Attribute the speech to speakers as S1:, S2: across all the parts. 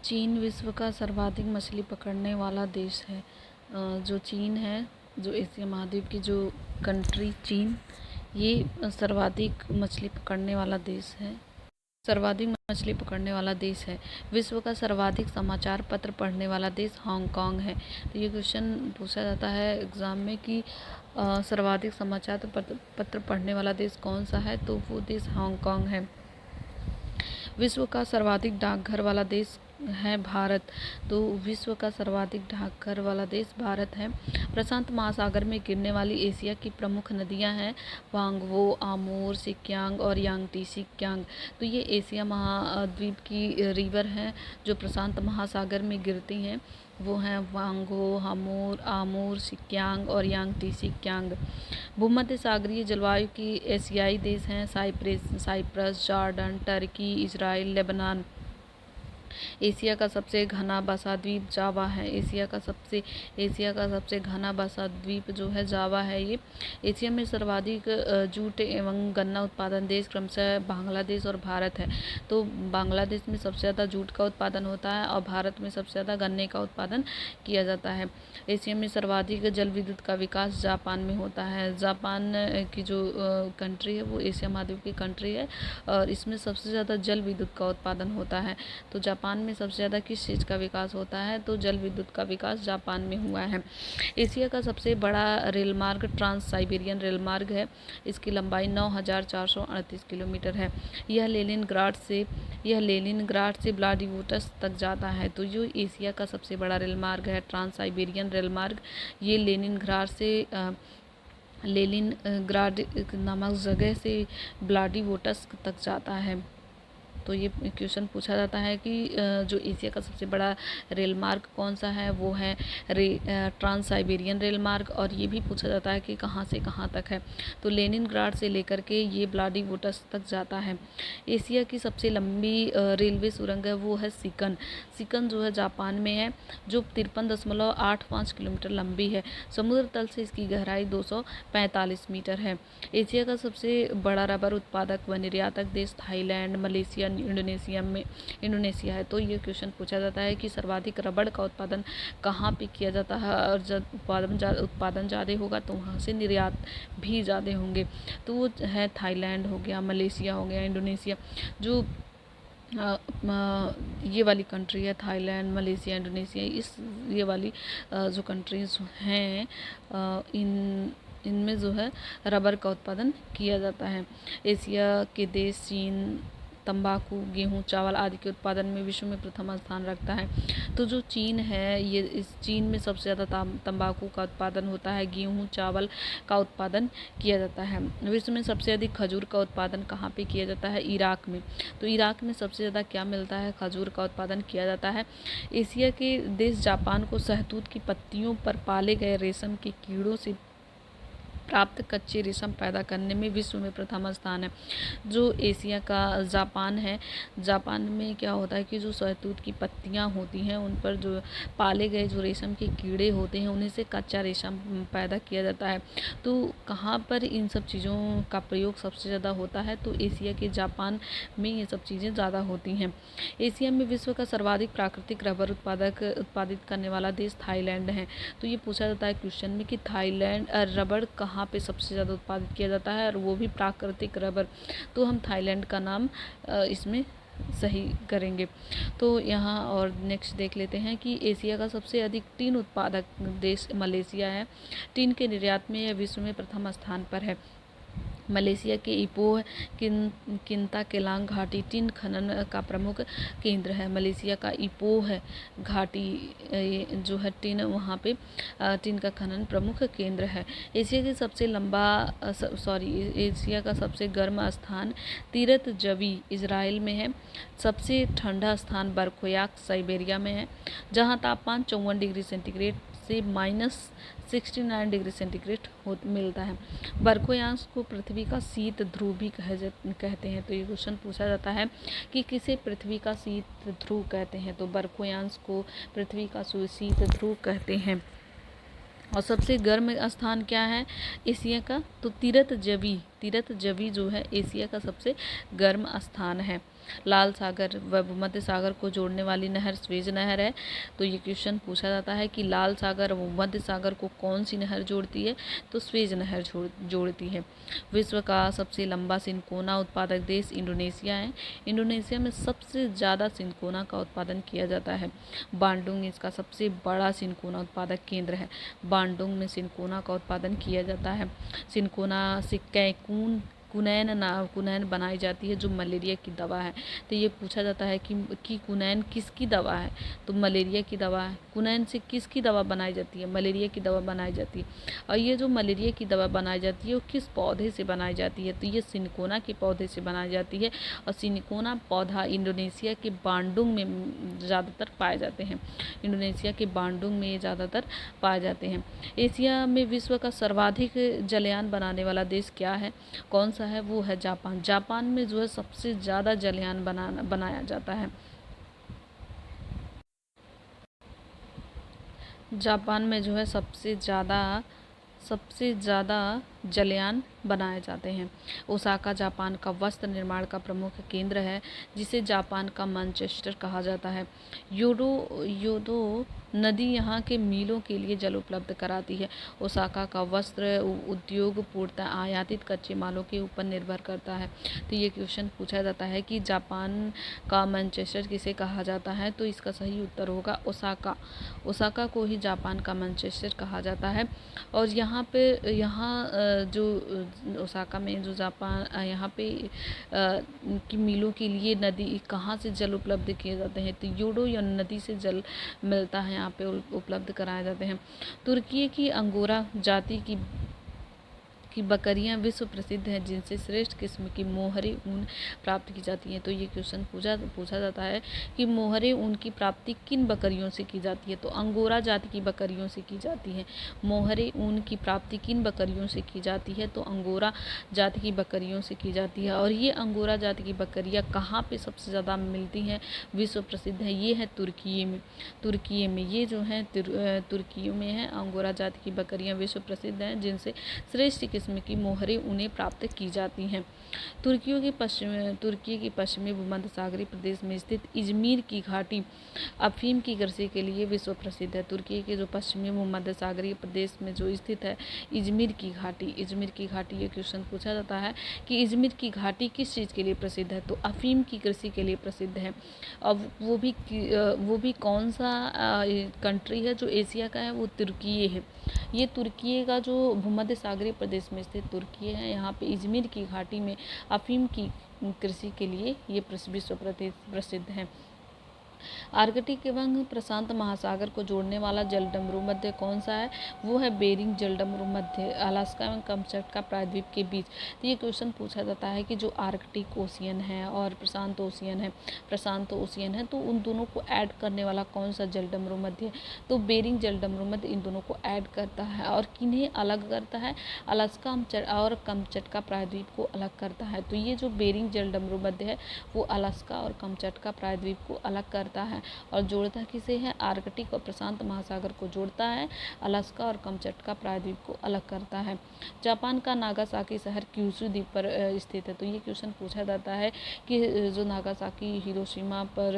S1: चीन विश्व का सर्वाधिक मछली पकड़ने वाला देश है। जो चीन है, जो एशिया महाद्वीप की जो कंट्री चीन, ये सर्वाधिक मछली पकड़ने वाला देश है। सर्वाधिक मछली पकड़ने वाला देश है। विश्व का सर्वाधिक समाचार पत्र पढ़ने वाला देश हांगकांग है। तो ये क्वेश्चन पूछा जाता है एग्ज़ाम में कि सर्वाधिक समाचार पत्र पढ़ने वाला देश कौन सा है, तो वो देश हांगकांग है। विश्व का सर्वाधिक डाकघर वाला देश है भारत। तो विश्व का सर्वाधिक डाकघर वाला देश भारत है। प्रशांत महासागर में गिरने वाली एशिया की प्रमुख नदियां हैं वांगवो, आमोर, सिक्यांग और यांगटी सिक्यांग। तो ये एशिया महाद्वीप की रिवर हैं जो प्रशांत महासागर में गिरती हैं। वो हैं वांगो, आमोर, सिक्यांग और यांगटी सिक्यांग। भूमध्य सागरीय जलवायु की एशियाई देश हैं Cyprus, Jordan, Turkey, Israel, Lebanon. Asia का सबसे घना बसा द्वीप जावा है। एशिया का सबसे घना बसा द्वीप जो है जावा है। ये एशिया में सर्वाधिक जूट एवं गन्ना उत्पादन देश क्रमशः बांग्लादेश और भारत है। तो बांग्लादेश में सबसे ज़्यादा जूट का उत्पादन होता है और भारत में सबसे ज़्यादा गन्ने का उत्पादन किया जाता है। एशिया में सर्वाधिक जल विद्युत का विकास जापान में होता है। जापान की जो कंट्री है वो एशिया महाद्वीप की कंट्री है और इसमें सबसे ज़्यादा जल विद्युत का उत्पादन होता है। तो जापान में सबसे ज़्यादा किस चीज़ का विकास होता है, तो जल विद्युत का विकास जापान में हुआ है। एशिया का सबसे बड़ा रेल मार्ग ट्रांस साइबेरियन रेल मार्ग है। इसकी लंबाई 9438 किलोमीटर है। यह लेनिनग्राड से व्लादिवोस्तोक तक जाता है। तो जो एशिया का सबसे बड़ा रेल मार्ग है ट्रांस साइबेरियन रेल मार्ग, ये लेनिनग्राड नामक जगह से व्लादिवोस्तोक तक जाता है। तो ये क्वेश्चन पूछा जाता है कि जो एशिया का सबसे बड़ा रेल मार्ग कौन सा है, वो है ट्रांस साइबेरियन रेल मार्ग। और ये भी पूछा जाता है कि कहाँ से कहाँ तक है, तो लेनिनग्राड से लेकर के ये व्लादिवोस्तोक तक जाता है। एशिया की सबसे लंबी रेलवे सुरंग है वो है सिकन जो है जापान में है, जो 53.85 किलोमीटर लंबी है। समुद्र तल से इसकी गहराई 245 मीटर है। एशिया का सबसे बड़ा रबर उत्पादक व निर्यातक देश थाईलैंड, मलेशिया, इंडोनेशिया है। तो ये क्वेश्चन पूछा जाता है कि सर्वाधिक रबड़ का उत्पादन कहाँ पे किया जाता है, और जब उत्पादन ज़्यादा होगा तो वहाँ से निर्यात भी ज़्यादा होंगे। तो वो है थाईलैंड हो गया, मलेशिया हो गया, इंडोनेशिया। जो ये वाली कंट्री है थाईलैंड, मलेशिया, इंडोनेशिया, ये वाली जो कंट्रीज़ हैं इनमें जो है रबर का उत्पादन किया जाता है। एशिया के देश चीन तंबाकू, गेहूं, चावल आदि के उत्पादन में विश्व में प्रथम स्थान रखता है। तो जो चीन है, ये इस चीन में सबसे ज़्यादा तंबाकू का उत्पादन होता है, गेहूं, चावल का उत्पादन किया जाता है। विश्व में सबसे अधिक खजूर का उत्पादन कहाँ पे किया जाता है, इराक में। तो इराक में सबसे ज़्यादा क्या मिलता है, खजूर का उत्पादन किया जाता है। एशिया के देश जापान को शहतूत की पत्तियों पर पाले गए रेशम के कीड़ों से प्राप्त कच्चे रेशम पैदा करने में विश्व में प्रथम स्थान है। जो एशिया का जापान है, जापान में क्या होता है कि जो शहतूत की पत्तियां होती हैं उन पर जो पाले गए जो रेशम के कीड़े होते हैं उन्हीं से कच्चा रेशम पैदा किया जाता है। तो कहाँ पर इन सब चीज़ों का प्रयोग सबसे ज़्यादा होता है, तो एशिया के जापान में ये सब चीज़ें ज़्यादा होती हैं। एशिया में विश्व का सर्वाधिक प्राकृतिक रबर उत्पादित करने वाला देश थाईलैंड है। तो ये पूछा जाता है क्वेश्चन में कि थाईलैंड रबर कहाँ पे सबसे ज़्यादा उत्पादित किया जाता है, और वो भी प्राकृतिक रबर। तो हम थाईलैंड का नाम इसमें सही करेंगे। तो यहाँ और नेक्स्ट देख लेते हैं कि एशिया का सबसे अधिक टीन उत्पादक देश मलेशिया है। टीन के निर्यात में यह विश्व में प्रथम स्थान पर है। मलेशिया के इपोह किंताकेलांग घाटी टीन खनन का प्रमुख केंद्र है। मलेशिया का इपोह घाटी जो है टीन, वहाँ पे टीन का खनन प्रमुख केंद्र है। एशिया का सबसे गर्म स्थान तीरथ जवी इजराइल में है। सबसे ठंडा स्थान बरखोयाक साइबेरिया में है, जहाँ तापमान 54 डिग्री सेंटीग्रेड से -69 डिग्री सेंटीग्रेड मिलता है। बरखोयांश को पृथ्वी का शीत ध्रुव भी कहते हैं। तो ये क्वेश्चन पूछा जाता है कि किसे पृथ्वी का शीत ध्रुव कहते हैं, तो बरखोयांश को पृथ्वी का शीत ध्रुव कहते हैं। और सबसे गर्म स्थान क्या है एशिया का, तो तीरथ जवी जो है एशिया का सबसे गर्म स्थान है। लाल सागर व भूमध्य सागर को जोड़ने वाली नहर स्वेज नहर है। तो ये क्वेश्चन पूछा जाता है कि लाल सागर और भूमध्य सागर को कौन सी नहर जोड़ती है, तो स्वेज नहर जोड़ती है। विश्व का सबसे लंबा सिनकोना उत्पादक देश इंडोनेशिया है। इंडोनेशिया में सबसे ज़्यादा सिनकोना का उत्पादन किया जाता है। बांडुंग इसका सबसे बड़ा सिनकोना उत्पादक केंद्र है। बांडुंग में सिनकोना का उत्पादन किया जाता है। सिनकोना से कुनैन बनाई जाती है, जो मलेरिया की दवा है। तो ये पूछा जाता है कि कुनैन किसकी दवा है, तो मलेरिया की दवा है। कुनैन से किसकी दवा बनाई जाती है, मलेरिया की दवा बनाई जाती है। और ये जो मलेरिया की दवा बनाई जाती है वो किस पौधे से बनाई जाती है, तो ये सिनकोना के पौधे से बनाई जाती है। और सिनकोना पौधा इंडोनेशिया के बांडुंग में ज़्यादातर पाए जाते हैं। इंडोनेशिया के बांडुंग में ये ज़्यादातर पाए जाते हैं। एशिया में विश्व का सर्वाधिक जलयान बनाने वाला देश क्या है, कौन सा है, वो है जापान। जापान में जो है सबसे ज़्यादा जलयान बनाया जाता है। जापान में जो है सबसे ज़्यादा जलयान बनाए जाते हैं। ओसाका जापान का वस्त्र निर्माण का प्रमुख केंद्र है, जिसे जापान का मैनचेस्टर कहा जाता है। योदो नदी यहाँ के मीलों के लिए जल उपलब्ध कराती है। ओसाका का वस्त्र उद्योग पूर्णतः आयातित कच्चे मालों के ऊपर निर्भर करता है। तो ये क्वेश्चन पूछा जाता है कि जापान का मैनचेस्टर किसे कहा जाता है, तो इसका सही उत्तर होगा ओसाका। ओसाका को ही जापान का मैनचेस्टर कहा जाता है। और यहाँ जो ओसाका में जो जापान यहाँ पे की मीलों के लिए नदी कहाँ से जल उपलब्ध किए जाते हैं, तो योडो या नदी से जल मिलता है, यहाँ पे उपलब्ध कराए जाते हैं। तुर्की की अंगोरा जाति की बकरियां विश्व प्रसिद्ध हैं, जिनसे श्रेष्ठ किस्म की मोहरी ऊन प्राप्त की जाती है। तो ये क्वेश्चन पूछा जाता है कि मोहरे ऊन की प्राप्ति किन बकरियों से की जाती है, तो अंगोरा जाति की बकरियों से की जाती है। मोहरे ऊन की प्राप्ति किन बकरियों से की जाती है, तो अंगोरा जाति की बकरियों से की जाती है। और ये अंगोरा जाति की बकरियां कहाँ पे सबसे ज़्यादा मिलती हैं, विश्व प्रसिद्ध है, ये है तुर्की में ये जो है तुर्की में है। अंगोरा जाति की बकरियां विश्व प्रसिद्ध हैं, जिनसे श्रेष्ठ किस्म की मोहरें उन्हें प्राप्त की जाती हैं। तुर्की की पश्चिमी भूमध्य सागरीय प्रदेश में स्थित इजमीर की घाटी अफीम की कृषि के लिए विश्व प्रसिद्ध है। तुर्की के जो पश्चिमी भूमध्य सागरीय प्रदेश में जो स्थित है इजमीर की घाटी, ये क्वेश्चन पूछा जाता है कि इजमीर की घाटी किस चीज़ के लिए प्रसिद्ध है, तो अफीम की कृषि के लिए प्रसिद्ध है। अब वो भी कौन सा कंट्री है जो एशिया का है, वो तुर्की है। ये तुर्की का जो भूमध्य सागरीय प्रदेश में स्थित तुर्की है, यहाँ पे इजमीर की घाटी में अफीम की कृषि के लिए ये विश्व प्रसिद्ध है। आर्कटिक एवं प्रशांत महासागर को जोड़ने वाला जलडमरू मध्य कौन सा है, वो है बेरिंग जलडमरू मध्य, अलास्का एवं कमचटका प्रायद्वीप के बीच। तो ये क्वेश्चन पूछा जाता है कि जो आर्कटिक ओशियन है और प्रशांत ओशियन है, तो उन दोनों को ऐड करने वाला कौन सा जलडमरू मध्य, तो बेरिंग जलडमरू मध्य इन दोनों को ऐड करता है। और किन्हें अलग करता है, अलास्का और कमचटका प्रायद्वीप को अलग करता है। तो ये जो बेरिंग जलडमरू मध्य है वो अलास्का और कमचटका प्रायद्वीप को अलग करता है। और जोड़ता किसे है, आर्कटिक और प्रशांत महासागर को जोड़ता है, अलास्का और कमचटका प्रायद्वीप को अलग करता है। जापान का नागासाकी शहर क्यूशू द्वीप पर स्थित है। तो ये क्वेश्चन पूछा जाता है कि जो नागासाकी हिरोशिमा पर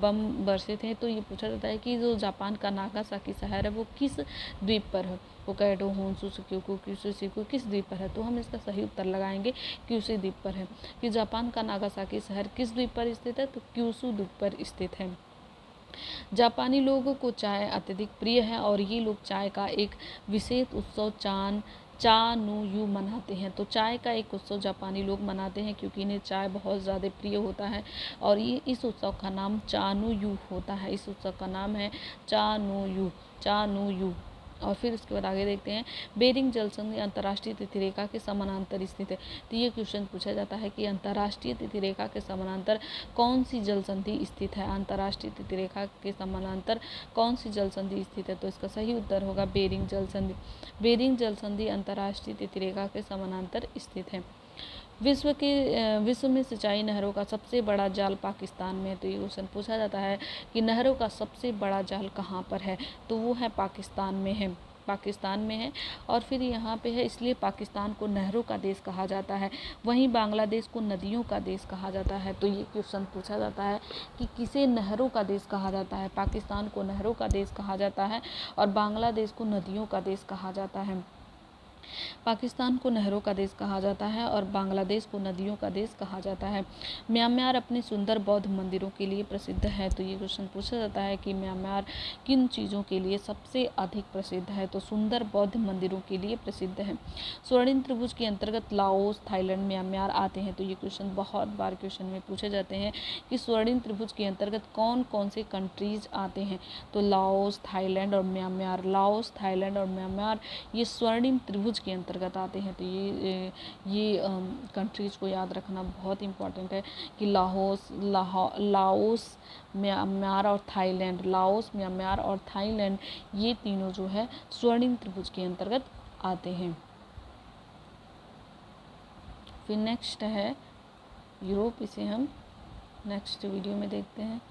S1: बम बरसे थे, तो ये पूछा जाता है कि जो जापान का नागासाकी शहर है वो किस द्वीप पर है, होकाइडो, होन्शू, शिक्योकू, क्यूशू शिकू किस द्वीप पर है, तो हम इसका सही उत्तर लगाएंगे क्यूशू द्वीप पर है। कि जापान का नागासाकी शहर किस द्वीप पर स्थित है, तो क्यूशू द्वीप पर स्थित है। जापानी लोगों को चाय अत्यधिक प्रिय है और ये लोग चाय का एक विशेष उत्सव चा नु यू मनाते हैं। तो चाय का एक उत्सव जापानी लोग मनाते हैं क्योंकि इन्हें चाय बहुत ज़्यादा प्रिय होता है और ये इस उत्सव का नाम चा नु यू होता है। इस उत्सव का नाम है चा नु यू। और फिर उसके बाद आगे देखते हैं, बेरिंग जलसंधि अंतर्राष्ट्रीय तिथि रेखा के समानांतर स्थित है। तो ये क्वेश्चन पूछा जाता है कि अंतर्राष्ट्रीय तिथि रेखा के समानांतर कौन सी जलसंधि स्थित है, अंतर्राष्ट्रीय तिथि रेखा के समानांतर कौन सी जलसंधि स्थित है, तो इसका सही उत्तर होगा बेरिंग जलसंधि। बेरिंग जलसंधि अंतर्राष्ट्रीय तिथि रेखा के समानांतर स्थित है। विश्व में सिंचाई नहरों का सबसे बड़ा जाल पाकिस्तान में है। तो ये क्वेश्चन पूछा जाता है कि नहरों का सबसे बड़ा जाल कहाँ पर है, तो वो है पाकिस्तान में है। पाकिस्तान में है, और फिर यहाँ पे है, इसलिए पाकिस्तान को नहरों का देश कहा जाता है। वहीं बांग्लादेश को नदियों का देश कहा जाता है। तो ये क्वेश्चन पूछा जाता है कि किसे नहरों का देश कहा जाता है। पाकिस्तान को नहरों का देश कहा जाता है और बांग्लादेश को नदियों का देश कहा जाता है। पाकिस्तान को नहरों का देश कहा जाता है और बांग्लादेश को नदियों का देश कहा जाता है। म्यांमार अपने सुंदर बौद्ध मंदिरों के लिए प्रसिद्ध है। तो ये क्वेश्चन पूछा जाता है कि म्यांमार किन चीज़ों के लिए सबसे अधिक प्रसिद्ध है। तो सुंदर बौद्ध मंदिरों के लिए प्रसिद्ध है। स्वर्णिम त्रिभुज के अंतर्गत लाओस, थाईलैंड, म्यांमार आते हैं। तो ये क्वेश्चन बहुत बार क्वेश्चन में पूछे जाते हैं कि स्वर्णिम त्रिभुज के अंतर्गत कौन कौन से कंट्रीज आते हैं। तो लाओस, थाईलैंड और म्यांमार, लाओस, थाईलैंड और म्यांमार ये स्वर्णिम त्रिभुज के अंतर्गत आते हैं। तो ये कंट्रीज़ को याद रखना बहुत इंपॉर्टेंट है कि लाओस, म्यांमार और थाईलैंड, लाओस, म्यांमार और थाईलैंड ये तीनों जो है स्वर्णिम त्रिभुज के अंतर्गत आते हैं। फिर नेक्स्ट है यूरोप, इसे हम नेक्स्ट वीडियो में देखते हैं।